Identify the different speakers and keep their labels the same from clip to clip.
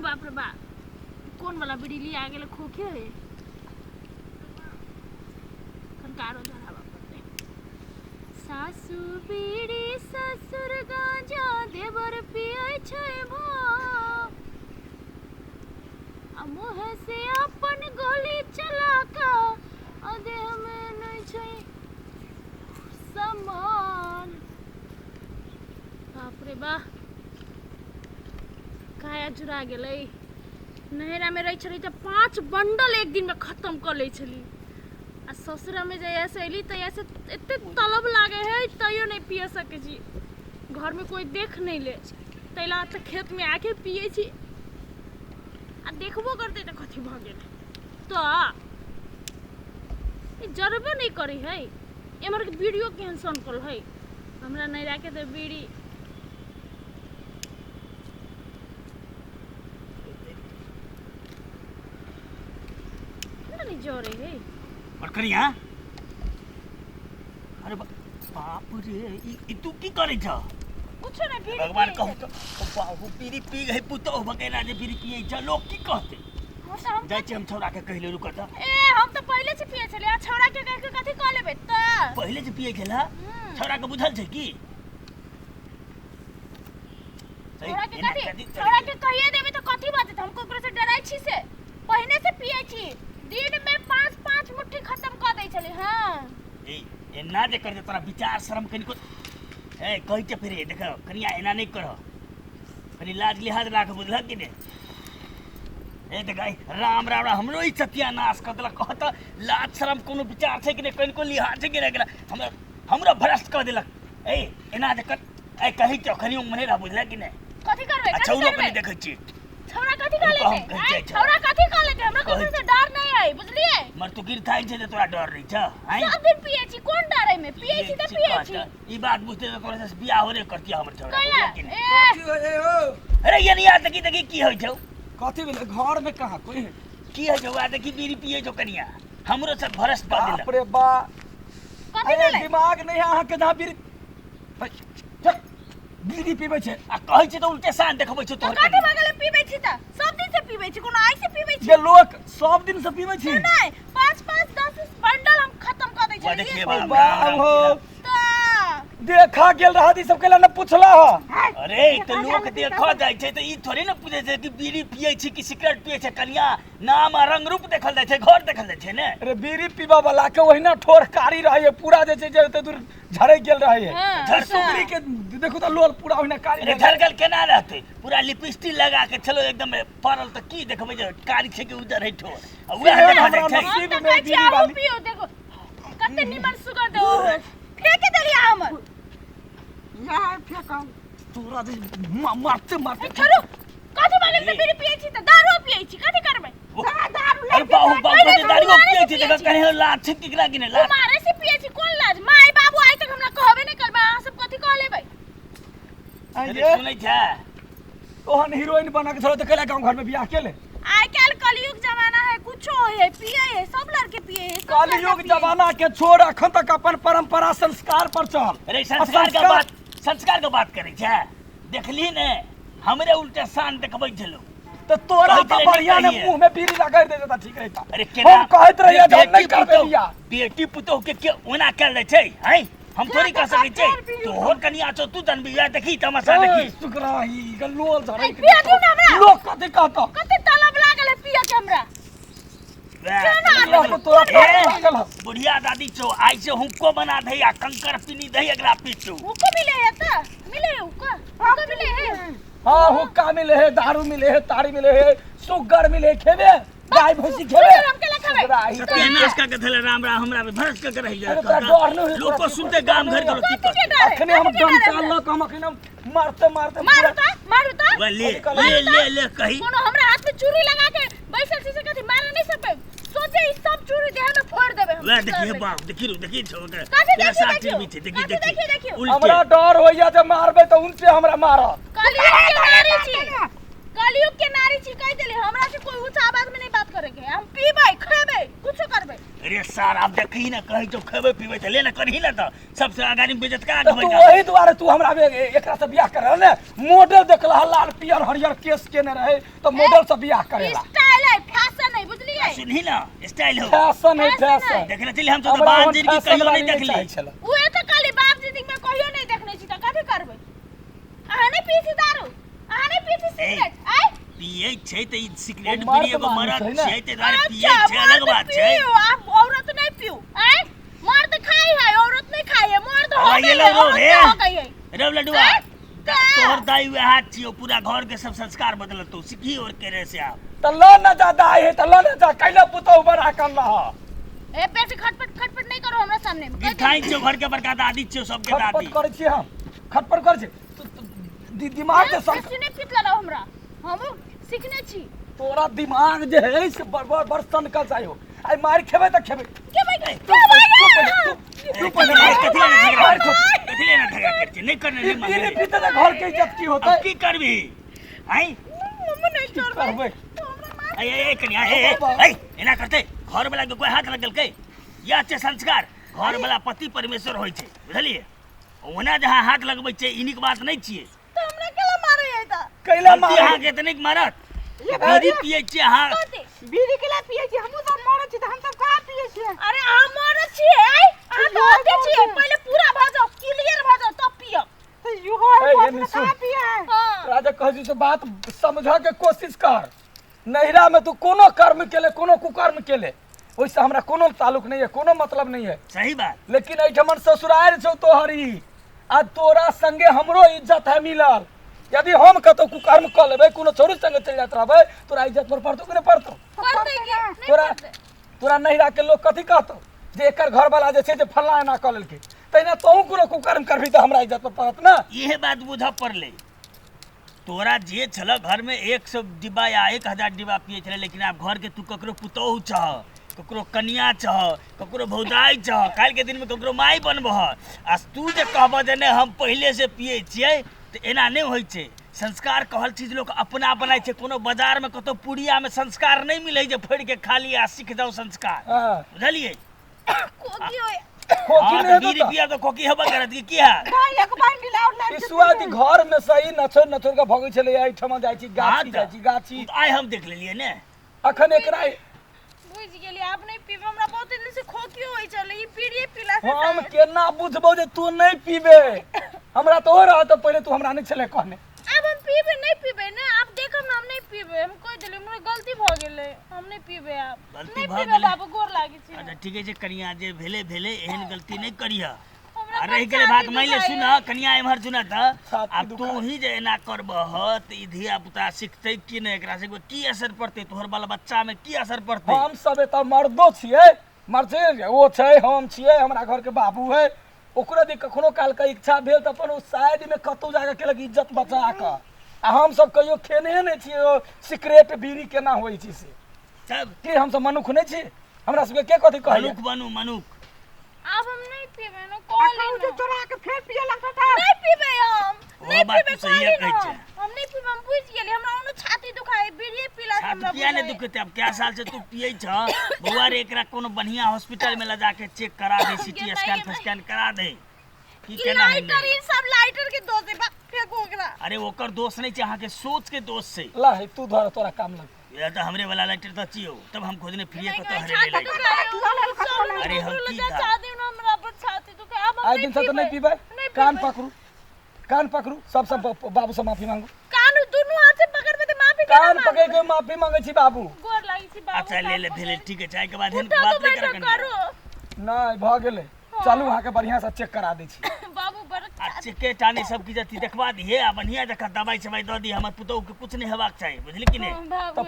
Speaker 1: बाप रे बाप कौन वाला बीड़ी लिया गेल खोखे है कंकारो धरा बाप रे सासू बीड़ी ससुर गांजा देवर पिए छै भो मुँह से अपन गोली चला का देह में नहीं छै समान बाप रे बा काया जुरा गेलै नहरा में रही छली तो 5 बंडल एक दिन में खत्म कर ले छली आ ससुरा में जैसे से अली तैसे एते तलब लागे है तैयो नहीं पिए सके छी घर में कोई देख नहीं ले तैला तो खेत में आके पिए छी आ देखबो करते तो कथी भ गेल तो जरबे नहीं करी है एमर के वीडियो कैंसल कर है हमरा नहीं राखे तो बीड़ी नहीं जोरे है
Speaker 2: और करिया अरे बाप रे ई तू की करे छ
Speaker 1: कुछ नहीं बीड़ी
Speaker 2: भगवान कहू तो बाबू बीड़ी पी गई पुतो बगैरा जे बीड़ी पिए छ लोग की कहते
Speaker 1: हम
Speaker 2: जाय छी हम छौरा के कहले रुक त
Speaker 1: ए हम तो पहले से पिए छले आ छौरा के कह के कथी कह लेबे त
Speaker 2: पहले से पिए खेला छौरा के बुझल छै की
Speaker 1: छौरा के कहिए देबे तो कथी बात हम कोकरो से डराई छी से पहले से पिए छी दिन में 5 मुट्ठी खत्म कर दै छले हां
Speaker 2: ए ना जे कर दे तोरा विचार शर्म कनिको ए कहि के फिर देख कनिया एना नहीं कर कनी लाज लिहाज राख बुझल कि ने ए देख राम राम हमरो ई सत्यानाश कर देलक कहत लाज शर्म कोनो विचार छै कि ने कनिको लिहाज छै कि ने हमरा भ्रष्ट कर देलक ए एना जे कर ए कहि तो खनियो मनेरा बुझल कि ने
Speaker 1: कथी करबे
Speaker 2: अच्छा लोग कनी देखै छी
Speaker 1: छौरा कथी कर लेते छौरा कथी कर लेते हमरा कोनो से डर नहीं है बुझलिए
Speaker 2: मर तू गिर थाई छै त तोरा डर रही छ हैं
Speaker 1: सब दिन पिए छी कोन डर है में पिए छी त पिए छी
Speaker 2: ई बात बुझते त तोरा से बियाह होरे करती हमर छौरा
Speaker 3: कथी होए हो
Speaker 2: अरे ये नहीं आता की देखी की होय छौ
Speaker 3: कथी भेले घर में कहां कोई है
Speaker 2: की है जो आते की बीड़ी पिए जो कनिया हमरो सब भरस कर देलक
Speaker 3: बाप रे बा
Speaker 1: कथी भेले
Speaker 3: दिमाग नहीं अहाँ के ना बीड़ी बीड़ी पीबे छै
Speaker 2: आ कहै छै त उल्टे सान देखबै छै तोहर
Speaker 1: कथी भगले पीबे छी त सब दिन से पीबे छी कोनो आई से पीबे छी
Speaker 3: ये लोग सब दिन से पीबे छी
Speaker 1: नहीं 5 10 बंडल हम खत्म कर दै छी
Speaker 2: देखिए
Speaker 3: बाबू
Speaker 1: ता
Speaker 3: देखा गेल रहा दी सब केला न पूछला ह
Speaker 2: अरे तो लोग देखा जाय छै त ई थोड़ी न पूछे छै कि बीड़ी पिए छी कि सिगरेट पिए छै कनिया नाम आ रंग रूप देखल जाय छै घर देखल जाय छै ने
Speaker 3: अरे बीड़ी पीबा वाला के ओहिना ठोर कारी रहे है पूरा जे छै जे दूर झड़े गेल रहे है झरसुकरी के देखो त लोल पूरा ओहिना कारी
Speaker 2: अरे झरगल केना रहते पूरा लिपस्टिक लगा के चलो एकदम पड़ल त की देखबै जे कारी छै कि उजर है ठोर उहे हमरा
Speaker 3: नसीब में बीड़ी वाली
Speaker 1: पियो देखो कते निमन सुगर दो फेंके देलिया हमर
Speaker 3: यार फेंका तोरा दे मारते मारते
Speaker 1: छोड़ो कथी मांगे से बीड़ी पिए छी त दारू पिए छी कथी करबे दारू
Speaker 2: अरे बाबू बाबू जे दारू पिए छी देख कने लाज छै किकरा कि ने लाज
Speaker 1: मारे से पिए छी कोन लाज माय बाबू आइ तक हमरा कहबे नहीं करबे अहाँ सब कथी कह लेबै
Speaker 2: अरे सुनै छै
Speaker 3: ओहन हीरोइन बना के छोड़ त केला गांव घर में बियाह केले
Speaker 1: आइ काल कलयुग जमाना है कुछो है पिए है सब लड़के पिए है
Speaker 3: कलयुग जमाना के छोड़ अखन तक अपन परंपरा संस्कार पर चल
Speaker 2: अरे संस्कार के बात करे छै देखली ने हमरे उल्टे शान देखबै छलो
Speaker 3: तो तोरा तो बढ़िया ने मुंह में बीड़ी लगा दे देता ठीक रहता
Speaker 2: अरे
Speaker 3: हम कहत रहिए जे हम नहीं करबे बियाह
Speaker 2: बेटी पुतो के ओना कर ले छै हैं हम थोड़ी कर सकै छै तोहर कनिया छौ तू जन बियाह देखी तमाशा देखी
Speaker 3: सुकराही गलोल धरै
Speaker 1: पिया दू ना हमरा
Speaker 3: लोग कथि कहतो
Speaker 1: कते तलब लागल है पिया के हमरा
Speaker 2: बुढ़िया दादी छो आई से हुक्को बना दे या कंकर पीनी दे एकरा पीछू
Speaker 1: हुक्को मिले है त मिले है हुक्का हुक्का मिले है
Speaker 3: हां हुक्का मिले है दारू मिले है ताड़ी मिले है सुगर मिले खेबे गाय भैंसी खेबे
Speaker 1: हम केला खाबे
Speaker 2: सत्यानाश का कथले राम राम हमरा पे भरस के रह जाय लोग को सुनते गांव घर के लोग की
Speaker 3: अखने हम डंटा ल हम अखने मारते
Speaker 1: मारू त
Speaker 2: ले कही
Speaker 1: कोनो हमरा हाथ में चूड़ी लगा के बैसल छी से कथी मार नहीं सकबे सोचे ई सब चूड़ी देह में फोड़ देबे
Speaker 2: वे देखिए बाप देखी छो के
Speaker 1: तेरा
Speaker 2: साथ भी छे देखी
Speaker 3: हमरा डर होइया जे मारबे त उनसे हमरा मारत
Speaker 1: कलयुग के नारी छी कह देले हमरा से कोई ऊंचा आवाज में नहीं बात करे के हम पीबे खेबे कुछ करबे
Speaker 2: अरे सर आप देखी ना कहीं जो खेबे पीबे त ले ना करही ना त सबसे आगानी बेइज्जत का
Speaker 3: तो तू वही द्वारे तू हमरा एकरा से बियाह करे ने मॉडल देखला लाल पियर हरियर केस केने रहे तो मॉडल से बियाह करेला
Speaker 1: स्टाइल है फैशन है बुझलिए
Speaker 2: सुनही ना स्टाइल हो
Speaker 3: फैशन है फैशन
Speaker 2: देखना चली हम तो बाप जी की कहियो नहीं देखली
Speaker 1: उहे तो खाली बाप जी में कहियो नहीं देखने छी त कथि करबै अहाँ नहीं पीसी दारू अहाँ नहीं पीसी सिगरेट आय
Speaker 2: पिए छै त ई सिगरेट
Speaker 3: मर्द
Speaker 2: बीड़ी एगो
Speaker 3: मानुस
Speaker 2: मरद
Speaker 3: है ना।
Speaker 2: छै त द्वारे पिए छै अलग बात छै
Speaker 1: आप औरत नहीं पियो आय मर्द खाई है औरत नहीं खाई है मर्द हो
Speaker 2: ये
Speaker 1: गई
Speaker 2: लोग
Speaker 1: औरत
Speaker 2: रे।
Speaker 1: हो गई है
Speaker 2: रब लडुआ तोहर दाई हुए हाथ छियो पूरा घर के सब संस्कार बदलतो सीखी और करे से आप
Speaker 3: त ल न जा दाई है त ल न जा कैला पुतौ बड़ा कर रहा
Speaker 1: ए बेटी खटपट नहीं करो हमरा सामने में
Speaker 2: मिठाई छियो घर के बड़का दादी छियो सबके दादी
Speaker 3: खटपट करे छी हम खटपट करे छी दिमाग के संग
Speaker 1: नहीं पितला रहो हमरा हम सीखने छी
Speaker 3: तोरा दिमाग जे है से बर्तन का जायो आई मार खेबे त खेबे
Speaker 1: के भाई
Speaker 3: तू पहले मार
Speaker 2: कथी लेना झगड़ा कर छी नहीं करने नहीं
Speaker 3: पीने
Speaker 2: मांगे
Speaker 3: पीते त घर के इज्जत की होता
Speaker 2: अब की करबी आई
Speaker 1: मम्मी नहीं छोड़
Speaker 3: करबे
Speaker 2: ए कन्या ए एना करते घर वाला के कोई हाथ लगल के या छै संस्कार घर वाला पति परमेश्वर होय छै बुझलिए ओना जहां हाथ लगबै छै इनिक बात नहीं छियै
Speaker 1: तो हमरा केला मारे है त
Speaker 3: कैला
Speaker 2: गलती
Speaker 3: मार
Speaker 2: अहाँ के तनिक मारत बीड़ी पिए छियै अहाँ
Speaker 1: बीड़ी केला पिए छी हमहु सब मरे छी त हम सब का पिए छी अरे हम मरे छी आय अहाँ तो होते छी पहले पूरा भ जाओ क्लियर भ जाओ तब पियो तो यू हो
Speaker 3: का
Speaker 1: पिए हां
Speaker 3: राजा कहै छै बात समझ के कोशिश कर नहिरा में तू कोनो कर्म केले कोनो कुकर्म केले ओइसे हमरा कोनो ताल्लुक नहीं है कोनो मतलब नहीं है
Speaker 2: सही बात
Speaker 3: लेकिन एठमन ससुराल छौ तोहरी आ तोरा संगे हमरो इज्जत है मिलल यदि हम कतो कुकर्म क लेबै कोनो छोरी संगे चल जात रहबै तोरा इज्जत पर पड़तो कि नहीं पड़तो
Speaker 1: करते की
Speaker 3: तोरा तोरा नहिरा के लोग कथी कहतो जे एकर घर वाला जे छै जे फल्ला एना क लेलकै तैना तोहू कोनो कुकर्म करबी त हमरा इज्जत पर पड़त ना
Speaker 2: यह बात बुझ पड़ले तोरा जे छल घर में 100 डिब्बा या 1000 डिब्बा पिए छले लेकिन आप घर के तू ककरो पुतोहू छह ककरो कनिया छह ककरो भौजाई छह काल के दिन में ककरो माई बनबह आ तू जे कहबह जे नहीं हम पहले से पिए छियै तो एना नहीं होइ छै संस्कार कहल चीज लोग अपना बनाय छै कोनो बाजार में कतो पुड़िया में संस्कार नहीं मिले जे फोड़ के खा लिया सीख जाओ संस्कार
Speaker 3: हां
Speaker 2: बुझलिए
Speaker 1: कोकी होय
Speaker 3: खोकी
Speaker 2: हाँ,
Speaker 3: नहीं
Speaker 2: तो बीड़ी
Speaker 3: देता
Speaker 2: पिया तो खोकी हेबे करत की है
Speaker 1: एक बार मिलाओ ना
Speaker 3: ईश्वरी घर में सही नथुर के भगै छले एठमा जाइ छी गाछी जाइ छी गाछी
Speaker 2: आइ हम देख लेलिए ने
Speaker 3: अखन एकरा
Speaker 1: बुझ गेली आप नहीं पीबे हमरा बहुत दिन से खोकी होय चले ई पीड़िए पिला से
Speaker 3: हम केना बुझबो जे तू नहीं पीबे हमरा तो हो रहा तो पहले तू हमरा नहीं छले कहने
Speaker 1: अब हम पीबे नहीं पीबे ना आप देखम ना हम नहीं पीबे हम कह देले हमरा गलती भ गेले हम नहीं पीबे आप
Speaker 2: गलती
Speaker 1: नहीं
Speaker 2: भ
Speaker 1: पीबे
Speaker 2: गेलै।
Speaker 1: बाबू गोर लागी छी
Speaker 2: अच्छा ठीक है जे कनिया जे भेले भेले एहन गलती नहीं करिया
Speaker 1: हमरा
Speaker 2: आ रही
Speaker 1: बच्चा
Speaker 2: गेले बात
Speaker 1: भी
Speaker 2: मान ले
Speaker 1: दुखाइए।
Speaker 2: सुन कनिया एमहर सुन त
Speaker 3: छाती
Speaker 2: अब तू
Speaker 3: दुखाइए।
Speaker 2: ही जे एना करबह त ई धिया पुता सिखतै कि नहीं एकरा से की असर पड़तै तोहर बाल बच्चा में की असर पड़तै
Speaker 3: हम सब एत मर्दो छियै मर्द ओ छै हम छियै हमरा घर के बाबू है ओकरा दे कखनो काल के इच्छा भेल त अपन साइड में कतौ जाके केलक इज्जत बचा के आ हम सब कहियो खेने नहीं छियै ओ सिगरेट बीड़ी केना होई छी से
Speaker 2: सब
Speaker 3: कि हम सब मनुख नहीं छी हमरा सबके के कथी कहै
Speaker 2: मनुख बनू मनुख
Speaker 1: अब हम नहीं पीबे ना कॉल तो चोरा के फिर पिए लगता था नहीं पीबे हम
Speaker 2: ओ
Speaker 1: नहीं
Speaker 2: बात
Speaker 1: पीबे
Speaker 2: तो सही है
Speaker 1: कॉल
Speaker 2: कहै छै
Speaker 1: हम नहीं पीबे हम बुझ गेली हमरा ओनो छाती दुखाए बीड़िए पिला से
Speaker 2: छाती
Speaker 1: हमरा
Speaker 2: किया नहीं
Speaker 1: बुझाए।
Speaker 2: दुखते अब क्या साल से तू पिए छ बउआ रे एकरा कोनो बढ़िया हॉस्पिटल में ले जाके चेक करा दे सीटी स्कैन स्कैन करा दे की
Speaker 1: ई
Speaker 2: केना
Speaker 1: लाइटर
Speaker 2: है
Speaker 1: ई सब लाइटर के दोष है बा फेंको ओकरा
Speaker 2: अरे ओकर दोष नहीं छै अहाँ के सोच के दोष छै
Speaker 3: ला है तू धर तोरा काम लग
Speaker 2: ये तो हमरे वाला लाइटर तो चियो तब हम खोदने फ्री को तो हरे ले
Speaker 1: छाती
Speaker 2: लाइटर
Speaker 1: दुखाए
Speaker 2: अरे हम की दा
Speaker 1: चाहती हूं हमरा पर छाती दुखाए अब हम
Speaker 3: आज दिन से तो नहीं पीबे
Speaker 1: नहीं
Speaker 3: कान पकड़ू सब बाबू से माफी मांगू
Speaker 1: कान दोनों हाथ से पकड़ के माफी
Speaker 3: कान पकड़ के माफी मांगे छी बाबू
Speaker 1: गोर लागी छी बाबू
Speaker 2: अच्छा ले ले भेले ठीक है चाय के बाद
Speaker 1: उठा
Speaker 2: बात
Speaker 1: तो
Speaker 2: नहीं
Speaker 1: बैठो
Speaker 2: कर
Speaker 1: करो
Speaker 3: नहीं भ गेले चलू वहां के बढ़िया से चेक करा दै छी
Speaker 1: बाबू बड़
Speaker 2: अच्छे के टाने सब की जति देखवा दी है आ बढ़िया जका दवाई सवाई द दी हमर पुतौ के कुछ नहीं हेबाक चाहिए बुझली कि नहीं
Speaker 3: तो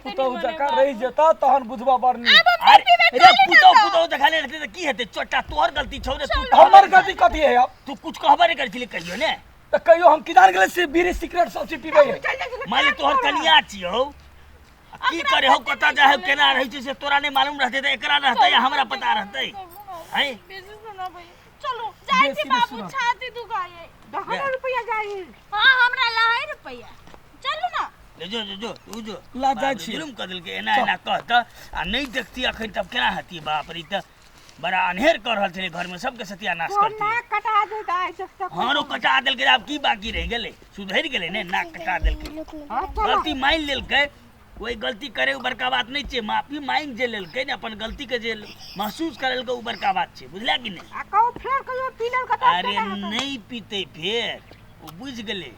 Speaker 3: पुतो जका रही जेता तहन बुझबा बरनी
Speaker 2: अरे रे पुतौ देखा ले रहते तो की हेते छोटा तोहर गलती छौ रे तू
Speaker 3: हमर गलती कथी है अब
Speaker 2: तू कुछ कहबे नहीं करछली कहियो ने
Speaker 3: तो कहियो हम किदान गेले से बीड़ी सिगरेट सब चीज पीबे है
Speaker 2: मान ले तोहर कनिया छियो की करे हो कता जाहे केना रही छै से तोरा नहीं मालूम रहते तो एकरा रहते या हमरा पता रहते हैं
Speaker 1: बेसी सुना भाई चलो जाई छी बाबू छाती दुखाए 10 रुपया जाई हां हमरा ला है रुपया चलो ना
Speaker 2: ले जो जो जो तू जो
Speaker 3: ला जाइ
Speaker 2: बाप रे,
Speaker 3: छी।
Speaker 2: जुलुम कर दिल के एना एना कहता आ नहीं देखती अखन तब केना हती बाप रे त बड़ा अनहेर कर रहल छले घर में सबके सत्यानाश करती
Speaker 4: नाक कटा देता है सब
Speaker 2: हारो कटा दिल के आब की बाकी रह गेले सुधर गेले ने नाक कटा दिल के गलती मान लेल के कोई गलती करे उ बड़का बात नहीं छे माफी मांग जे लेल के ने अपन गलती के जे महसूस करल के उ बड़का बात छे बुझला कि नहीं
Speaker 4: आ कहू फेर कहियो पीनल कटा
Speaker 2: अरे नहीं पीते फिर वो बुझ गेले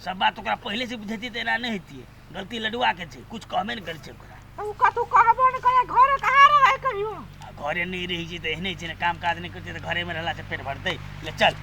Speaker 2: सब बात ओकरा पहले से बुझती त एना नहीं हेती गलती लडुआ के छे कुछ कहबे न करे छे ओकरा
Speaker 4: उ कतु कहबो न करे घर कहाँ रहे कहियो
Speaker 2: आ घरे नहीं रही छी त एहने छे न काम काज नहीं करते त घरे में रहला से पेट भरते ले चल